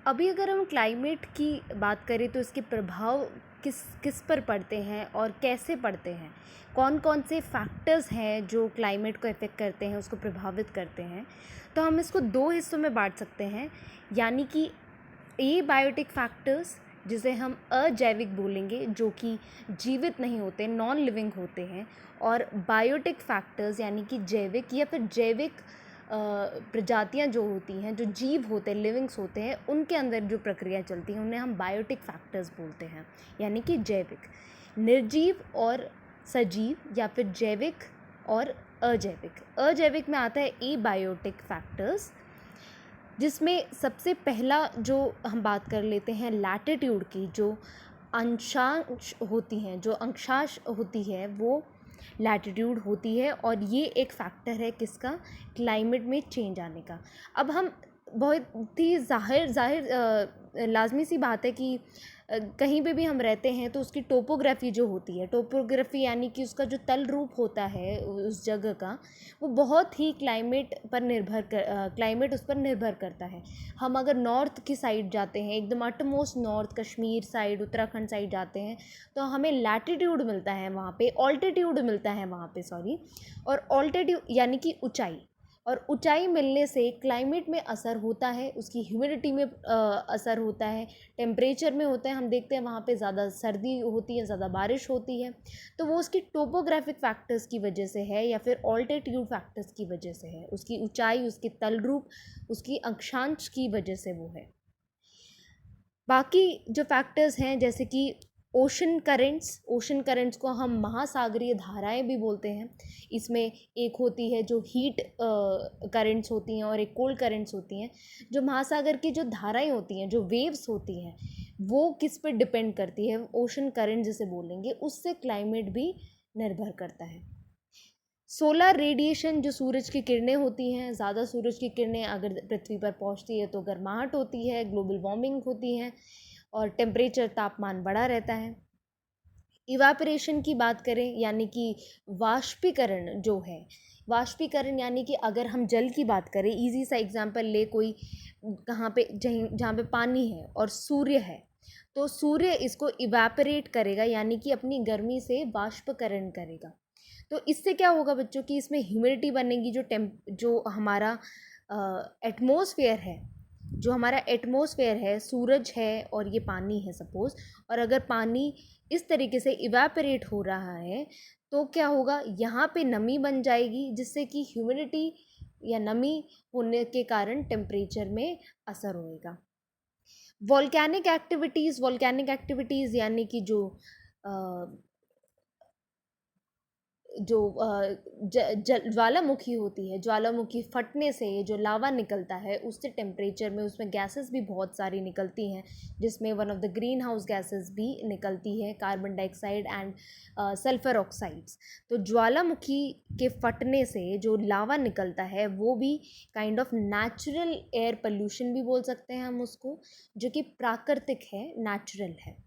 अभी अगर हम क्लाइमेट की बात करें तो इसके प्रभाव किस किस पर पड़ते हैं और कैसे पड़ते हैं, कौन कौन से फैक्टर्स हैं जो क्लाइमेट को इफ़ेक्ट करते हैं, उसको प्रभावित करते हैं। तो हम इसको दो हिस्सों में बांट सकते हैं, यानी कि एबायोटिक फैक्टर्स जिसे हम अजैविक बोलेंगे, जो कि जीवित नहीं होते, नॉन लिविंग होते हैं, और बायोटिक फैक्टर्स यानी कि जैविक या फिर जैविक प्रजातियां जो होती हैं, जो जीव होते हैं, लिविंग्स होते हैं, उनके अंदर जो प्रक्रिया चलती हैं उन्हें हम बायोटिक फैक्टर्स बोलते हैं, यानी कि जैविक। निर्जीव और सजीव या फिर जैविक और अजैविक। अजैविक में आता है एबायोटिक फैक्टर्स, जिसमें सबसे पहला जो हम बात कर लेते हैं लैटिट्यूड की, जो अंशांश होती हैं, जो अंशांश होती है वो लैटिट्यूड होती है, और ये एक फैक्टर है किसका, क्लाइमेट में चेंज आने का। अब हम बहुत ही जाहिर लाजमी सी बात है कि कहीं पे भी हम रहते हैं तो उसकी टोपोग्राफी जो होती है, टोपोग्राफी यानी कि उसका जो तल रूप होता है उस जगह का, वो बहुत ही क्लाइमेट उस पर निर्भर करता है। हम अगर नॉर्थ की साइड जाते हैं, एकदम utmost north, Kashmir side, Uttarakhand side जाते हैं, तो हमें लैटिट्यूड मिलता है वहाँ पे, ऑल्टीट्यूड मिलता है वहाँ पे, सॉरी। और ऑल्टीट्यूड यानी कि ऊंचाई, और ऊंचाई मिलने से क्लाइमेट में असर होता है, उसकी ह्यूमिडिटी में असर होता है, टेम्परेचर में होता है। हम देखते हैं वहाँ पे ज़्यादा सर्दी होती है, ज़्यादा बारिश होती है, तो वो उसकी टोपोग्राफिक फैक्टर्स की वजह से है या फिर ऑल्टीट्यूड फैक्टर्स की वजह से है, उसकी ऊंचाई, उसके तल रूप, उसकी अक्षांश की वजह से वो है। बाकी जो फैक्टर्स हैं जैसे कि ओशन करेंट्स को हम महासागरीय धाराएं भी बोलते हैं। इसमें एक होती है जो हीट करेंट्स होती हैं और एक कोल्ड करेंट्स होती हैं। जो महासागर की जो धाराएं होती हैं, जो वेव्स होती हैं, वो किस पर डिपेंड करती है, ओशन करंट जिसे बोलेंगे, उससे क्लाइमेट भी निर्भर करता है। सोलर रेडिएशन, जो सूरज की किरणें होती हैं, ज़्यादा सूरज की किरणें अगर पृथ्वी पर पहुंचती है तो गर्माहट होती है, ग्लोबल वार्मिंग होती है, और टेम्परेचर, तापमान बढ़ा रहता है। इवापोरेशन की बात करें, यानी कि वाष्पीकरण जो है, वाष्पीकरण यानी कि अगर हम जल की बात करें, इजी सा एग्जांपल ले कोई, कहाँ पे जहाँ पे पानी है और सूर्य है, तो सूर्य इसको इवापोरेट करेगा, यानी कि अपनी गर्मी से वाष्पीकरण करेगा। तो इससे क्या होगा बच्चों की, इसमें ह्यूमिडिटी बनेगी, जो हमारा एटमॉस्फेयर है, जो हमारा एटमॉस्फेयर है, सूरज है और ये पानी है सपोज, और अगर पानी इस तरीके से इवेपोरेट हो रहा है तो क्या होगा, यहाँ पे नमी बन जाएगी, जिससे कि ह्यूमिडिटी या नमी होने के कारण टेम्परेचर में असर होएगा। वोल्केनिक एक्टिविटीज़ यानी कि जो ज्वालामुखी होती है, ज्वालामुखी फटने से जो लावा निकलता है, उससे टेम्परेचर में उसमें गैसेस भी बहुत सारी निकलती हैं, जिसमें one of the greenhouse gases भी निकलती है, carbon dioxide and sulphur oxides. तो ज्वालामुखी के फटने से जो लावा निकलता है वो भी kind of natural air pollution भी बोल सकते हैं हम उसको, जो कि प्राकृतिक है, नेचुरल है।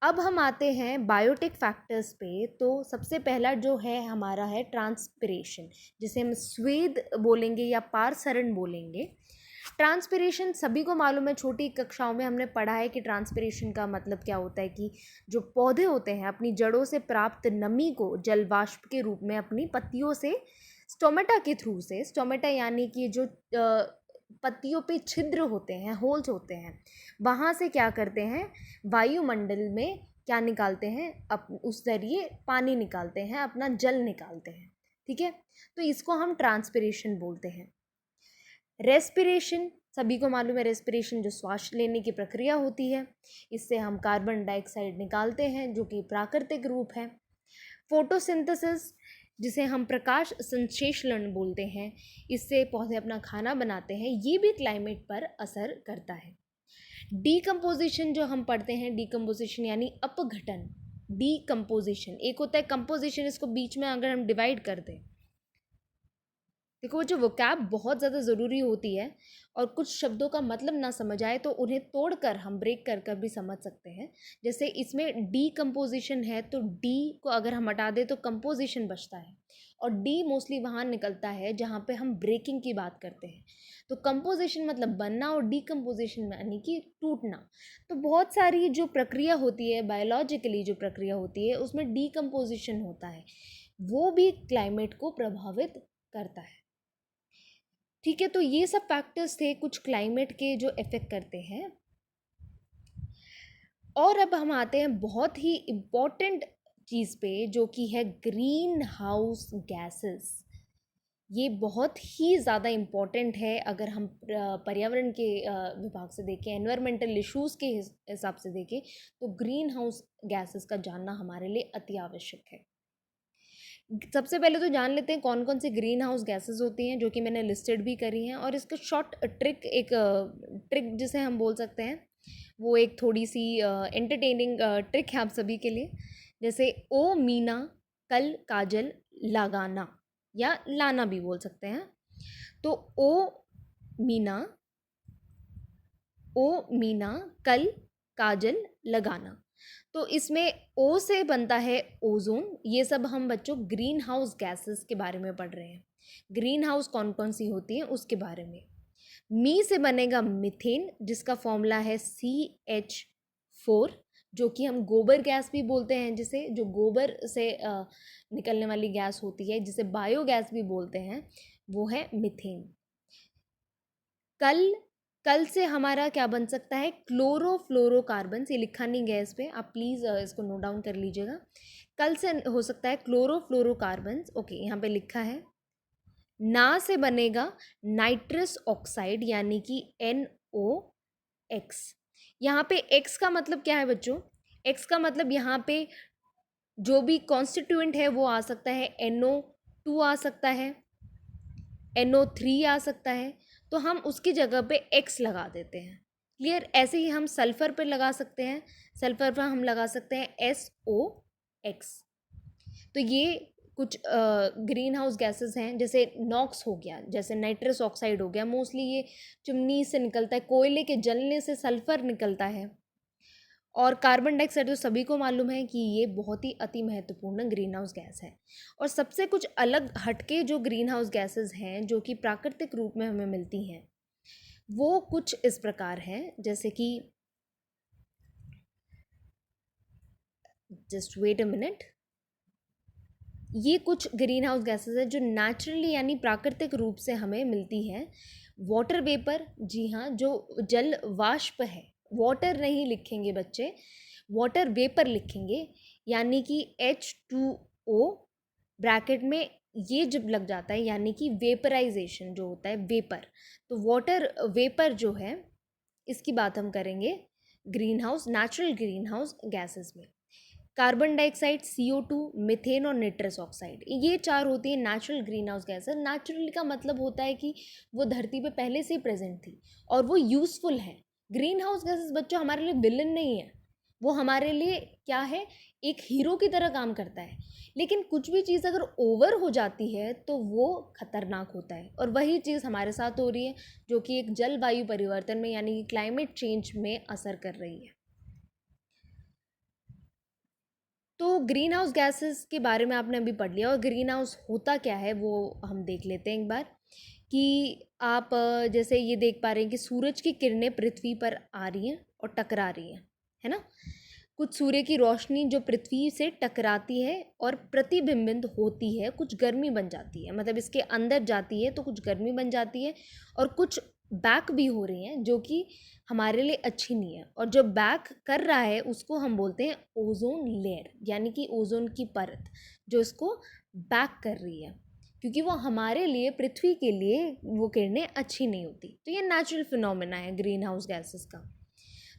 अब हम आते हैं बायोटिक फैक्टर्स पे। तो सबसे पहला जो है हमारा है ट्रांसपिरेशन, जिसे हम स्वेद बोलेंगे या पारसरण बोलेंगे। ट्रांसपिरेशन सभी को मालूम है, छोटी कक्षाओं में हमने पढ़ा है कि ट्रांसपिरेशन का मतलब क्या होता है, कि जो पौधे होते हैं अपनी जड़ों से प्राप्त नमी को जल वाष्प के रूप में अपनी पत्तियों से, स्टोमेटा के थ्रू से, स्टोमेटा यानी कि जो पत्तियों पे छिद्र होते हैं, होल्स होते हैं, वहाँ से क्या करते हैं, वायुमंडल में क्या निकालते हैं, उस जरिए पानी निकालते हैं, अपना जल निकालते हैं। ठीक है, तो इसको हम ट्रांसपिरेशन बोलते हैं। रेस्पिरेशन सभी को मालूम है, रेस्पिरेशन जो श्वास लेने की प्रक्रिया होती है, इससे हम कार्बन डाइऑक्साइड निकालते हैं, जो कि प्राकृतिक रूप है। फोटोसिंथेसिस, जिसे हम प्रकाश संश्लेषण बोलते हैं, इससे पौधे अपना खाना बनाते हैं, ये भी क्लाइमेट पर असर करता है। डीकम्पोजिशन जो हम पढ़ते हैं, डीकम्पोजिशन यानी अपघटन, डीकम्पोजिशन, एक होता है कंपोजिशन, इसको बीच में अगर हम डिवाइड कर दें, देखो जो वोकैब बहुत ज़्यादा ज़रूरी होती है, और कुछ शब्दों का मतलब ना समझ आए तो उन्हें तोड़कर हम ब्रेक कर कर भी समझ सकते हैं। जैसे इसमें डीकम्पोजिशन है, तो डी को अगर हम हटा दें तो कंपोजिशन बचता है, और डी मोस्टली वहाँ निकलता है जहाँ पे हम ब्रेकिंग की बात करते हैं। तो कंपोजिशन मतलब बनना और डीकम्पोजिशन यानी कि टूटना। तो बहुत सारी जो प्रक्रिया होती है, बायोलॉजिकली जो प्रक्रिया होती है, उसमें डीकम्पोजिशन होता है, वो भी क्लाइमेट को प्रभावित करता है। ठीक है, तो ये सब फैक्टर्स थे कुछ क्लाइमेट के जो इफ़ेक्ट करते हैं। और अब हम आते हैं बहुत ही इम्पॉर्टेंट चीज़ पे, जो कि है ग्रीन हाउस गैसेस। ये बहुत ही ज़्यादा इम्पॉर्टेंट है अगर हम पर्यावरण के विभाग से देखें, एनवायरमेंटल इश्यूज़ के हिसाब से देखें, तो ग्रीन हाउस गैसेस का जानना हमारे लिए अति आवश्यक है। सबसे पहले तो जान लेते हैं कौन कौन सी ग्रीन हाउस गैसेस होती हैं, जो कि मैंने लिस्टेड भी करी हैं। और इसका शॉर्ट ट्रिक, एक ट्रिक जिसे हम बोल सकते हैं, वो एक थोड़ी सी एंटरटेनिंग ट्रिक है आप सभी के लिए। जैसे ओ मीना कल काजल लगाना, या लाना भी बोल सकते हैं। तो मीना ओ मीना कल काजल लगाना, तो इसमें ओ से बनता है ओजोन। ये सब हम बच्चों ग्रीन हाउस गैसेस के बारे में पढ़ रहे हैं। ग्रीन हाउस कौन कौन सी होती हैं उसके बारे में। मी से बनेगा मीथेन, जिसका फॉर्मूला है CH4, जो कि हम गोबर गैस भी बोलते हैं, जिसे जो गोबर से निकलने वाली गैस होती है, जिसे बायोगैस भी बोलते हैं, वो है मीथेन। कल से हमारा क्या बन सकता है, क्लोरोफ्लोरोकार्बन। ये लिखा नहीं गया इस पे, आप प्लीज़ इसको नोट डाउन कर लीजिएगा। कल से हो सकता है क्लोरोफ्लोरोकार्बन। ओके, यहाँ पे लिखा है। ना से बनेगा नाइट्रस ऑक्साइड, यानी कि NOx। यहाँ पे X का मतलब क्या है बच्चों? X का मतलब यहाँ पे जो भी कॉन्स्टिट्यूएंट है वो आ सकता है, NO2 आ सकता है, NO3 आ सकता है, तो हम उसकी जगह पे X लगा देते हैं। क्लियर? ऐसे ही हम सल्फ़र पर लगा सकते हैं, सल्फ़र पर हम लगा सकते हैं SOX। तो ये कुछ ग्रीन हाउस गैसेस हैं। जैसे नॉक्स हो गया, जैसे नाइट्रस ऑक्साइड हो गया, मोस्टली ये चिमनी से निकलता है, कोयले के जलने से सल्फ़र निकलता है। और कार्बन डाइऑक्साइड तो सभी को मालूम है कि ये बहुत ही अति महत्वपूर्ण ग्रीन हाउस गैस है। और सबसे कुछ अलग हटके जो ग्रीन हाउस गैसेस हैं, जो कि प्राकृतिक रूप में हमें मिलती हैं, वो कुछ इस प्रकार हैं। जैसे कि जस्ट वेट अ मिनट, ये कुछ ग्रीन हाउस गैसेस है जो नेचुरली यानी प्राकृतिक रूप से हमें मिलती हैं। वाटर वेपर, जी हाँ, जो जल वाष्प है, वाटर नहीं लिखेंगे बच्चे, वाटर वेपर लिखेंगे, यानी कि H2O ब्रैकेट में ये जब लग जाता है, यानी कि वेपराइजेशन जो होता है, वेपर। तो वाटर वेपर जो है, इसकी बात हम करेंगे green house, natural greenhouse gases में। कार्बन डाइऑक्साइड, CO2, मीथेन और निट्रस ऑक्साइड, ये चार होती है natural greenhouse gases. Natural का मतलब होता है कि वो धरती पे पहले से ही प्रेजेंट थी और वो यूज़फुल है। ग्रीन हाउस गैसेस बच्चों हमारे लिए विलन नहीं है, वो हमारे लिए क्या है, एक हीरो की तरह काम करता है। लेकिन कुछ भी चीज़ अगर ओवर हो जाती है तो वो खतरनाक होता है, और वही चीज़ हमारे साथ हो रही है, जो कि एक जलवायु परिवर्तन में यानी कि क्लाइमेट चेंज में असर कर रही है। तो ग्रीन हाउस गैसेस के बारे में आपने अभी पढ़ लिया, और ग्रीन हाउस होता क्या है वो हम देख लेते हैं एक बार। कि आप जैसे ये देख पा रहे हैं कि सूरज की किरणें पृथ्वी पर आ रही हैं और टकरा रही हैं, है ना। कुछ सूर्य की रोशनी जो पृथ्वी से टकराती है और प्रतिबिंबित होती है, कुछ गर्मी बन जाती है, मतलब इसके अंदर जाती है तो कुछ गर्मी बन जाती है, और कुछ बैक भी हो रही हैं जो कि हमारे लिए अच्छी नहीं है। और जो बैक कर रहा है उसको हम बोलते हैं ओजोन लेयर, यानी कि ओजोन की परत जो इसको बैक कर रही है, क्योंकि वो हमारे लिए, पृथ्वी के लिए वो किरणें अच्छी नहीं होती। तो ये नेचुरल फिनोमेना है ग्रीन हाउस गैसेस का।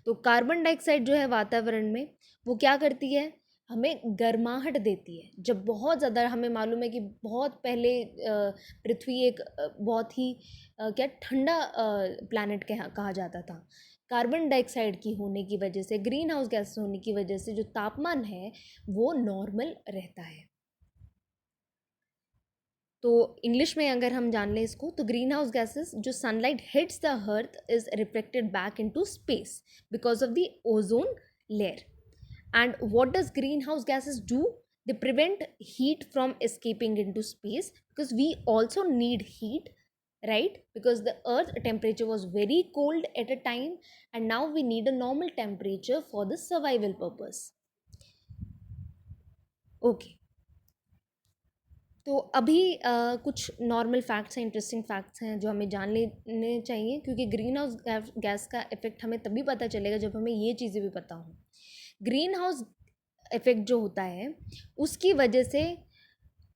तो कार्बन डाइऑक्साइड जो है वातावरण में, वो क्या करती है, हमें गर्माहट देती है। जब बहुत ज़्यादा, हमें मालूम है कि बहुत पहले पृथ्वी एक बहुत ही क्या ठंडा प्लैनेट कहा जाता था। कार्बन डाइऑक्साइड की होने की वजह से, ग्रीन हाउस गैस होने की वजह से जो तापमान है वो नॉर्मल रहता है। तो इंग्लिश में अगर हम जान लें इसको, तो ग्रीन हाउस गैसेस, जो sunlight hits the earth is reflected back into space because of the ozone layer. And what does green house gases do? they prevent heat from escaping into space, because we also need heat, right? Because the earth temperature was very cold at a time, and now we need a normal temperature for the survival purpose. Okay, तो अभी कुछ normal facts हैं, interesting facts हैं जो हमें जान लेने चाहिए, क्योंकि ग्रीन हाउस गैस का इफेक्ट हमें तभी पता चलेगा जब हमें ये चीज़ें भी पता हों। ग्रीन हाउस इफेक्ट जो होता है उसकी वजह से,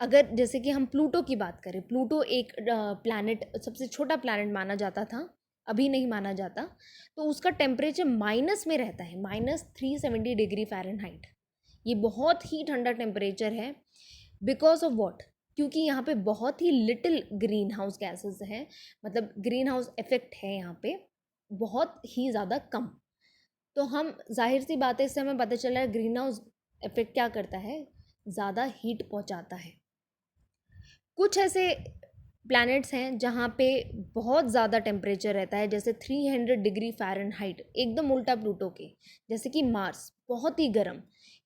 अगर जैसे कि हम प्लूटो की बात करें, प्लूटो एक प्लैनेट, सबसे छोटा प्लैनेट माना जाता था, अभी नहीं माना जाता, तो उसका टेम्परेचर माइनस में रहता है, -370 डिग्री फ़ारेनहाइट। ये बहुत ही ठंडा टेम्परेचर है। Because of what? क्योंकि यहाँ पे बहुत ही लिटिल ग्रीन हाउस गैसेज हैं, मतलब ग्रीन हाउस इफेक्ट है यहाँ पे बहुत ही ज़्यादा कम। तो हम, जाहिर सी बात है, इससे हमें पता चला है ग्रीन हाउस इफेक्ट क्या करता है, ज़्यादा हीट पहुँचाता है। कुछ ऐसे प्लैनेट्स हैं जहाँ पे बहुत ज़्यादा टेम्परेचर रहता है, जैसे 300 डिग्री फ़ारेनहाइट, एकदम उल्टा प्लूटो के, जैसे कि मार्स, बहुत ही गर्म।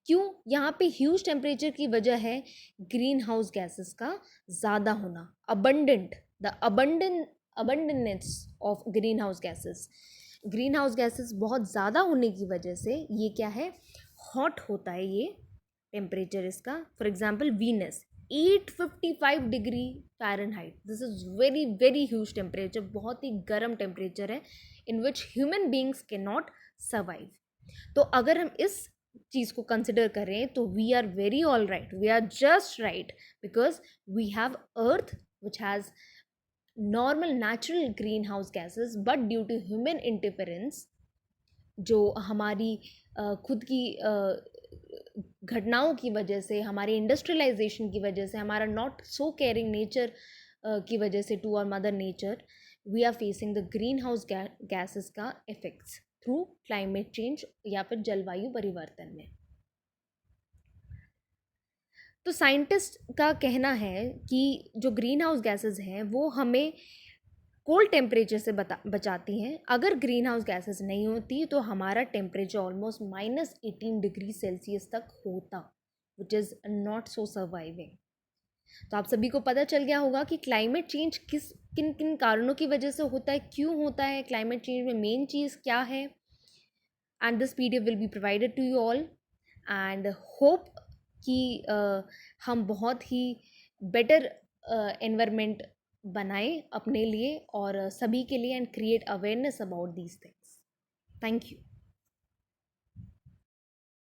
क्यों? यहाँ पे ह्यूज टेम्परेचर की वजह है ग्रीन हाउस गैसेस का ज़्यादा होना, abundant, the abundance of green house gases. Green house gases बहुत ज़्यादा होने की वजह से ये क्या है, हॉट होता है ये टेम्परेचर इसका। For example Venus, 855 degree Fahrenheit, this is very very huge temperature, बहुत ही गर्म टेम्परेचर है, in which human beings can not survive. तो अगर हम इस चीज़ को कंसिडर करें तो we are very all right, we are just right, because we have Earth which has normal natural greenhouse gases, but due to human interference, जो हमारी खुद की घटनाओं की वजह से, हमारे इंडस्ट्रियलाइजेशन की वजह से, हमारा नॉट सो केयरिंग नेचर की वजह से to our mother nature, we are facing the greenhouse gases का इफेक्ट्स थ्रू क्लाइमेट चेंज या फिर जलवायु परिवर्तन में। तो साइंटिस्ट का कहना है कि जो ग्रीन हाउस गैसेस हैं वो हमें कोल्ड टेम्परेचर से बचाती हैं। अगर ग्रीन हाउस गैसेस नहीं होती तो हमारा टेम्परेचर ऑलमोस्ट -18 डिग्री सेल्सियस तक होता, which is not so surviving. तो आप सभी को पता चल गया होगा कि क्लाइमेट चेंज किन किन कारणों की वजह से होता है, क्यों होता है, क्लाइमेट चेंज में मेन चीज़ क्या है। And this PDF will be provided to you all, and hope कि हम बहुत ही बेटर एनवायरनमेंट बनाएं अपने लिए और सभी के लिए, and create awareness about these things. Thank you.